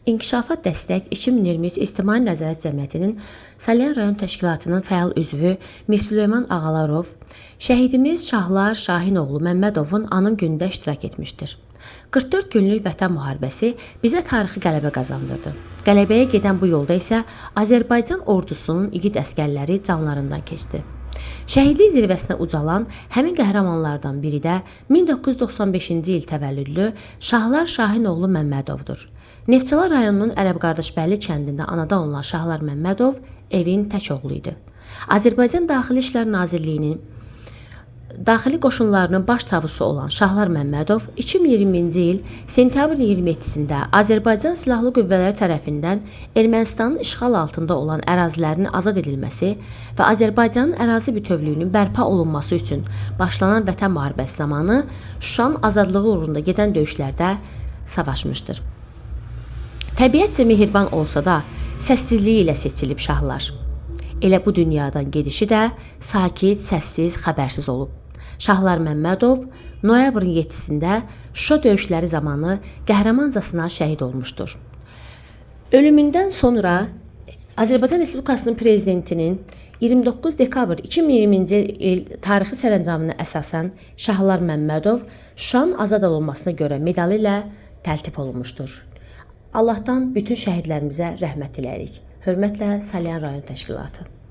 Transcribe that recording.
İnkişafa Dəstək 2023 İctimai Nəzarət Cəmiyyətinin Salyan rayon təşkilatının fəal üzvü Mir Süleyman Ağalarov, şəhidimiz Şahlar Şahinoğlu Məmmədovun anım günündə iştirak etmişdir. 44 günlük Vətən müharibəsi bizə tarixi qələbə qazandırdı. Qələbəyə gedən bu yolda isə Azərbaycan ordusunun igid əsgərləri canlarından keçdi. Şəhidlik zirvəsinə ucalan həmin qəhrəmanlardan biri də 1995-ci il təvəllüdlü Şahlar Şahinoğlu Məmmədovdur. Neftçala rayonunun Ərəbqardaşbəlli kəndində anadan olan Şahlar Məmmədov evin tək oğlu idi. Azərbaycan Daxili İşlər Nazirliyinin daxili qoşunlarının baş çavuşu olan Şahlar Məmmədov 2020-ci il sentyabrın 27-sində Azərbaycan Silahlı Qüvvələri tərəfindən Ermənistanın işğal altında olan ərazilərinin azad edilməsi və Azərbaycanın ərazi bütövlüyünün bərpa olunması üçün başlanan Vətən müharibəsi zamanı Şuşanın azadlığı uğrunda gedən döyüşlərdə savaşmışdır. Təbiətcə mehriban olsa da səssizliyi ilə seçilib Şahlar. Elə bu dünyadan gedişi də sakit, səssiz, xəbərsiz olub. Şahlar Məmmədov noyabrın 7-sində Şuşa döyüşləri zamanı qəhrəmancasına şəhid olmuşdur. Ölümündən sonra Azərbaycan Respublikasının Prezidentinin 29 dekabr 2020-ci il tarixi sərəncamına əsasən Şahlar Məmmədov Şuşanın azad olunmasına görə medalı ilə təltif olunmuşdur. Allahdan bütün şəhidlərimizə rəhmət diləyirik. Hörmətlə Salyan rayon təşkilatı.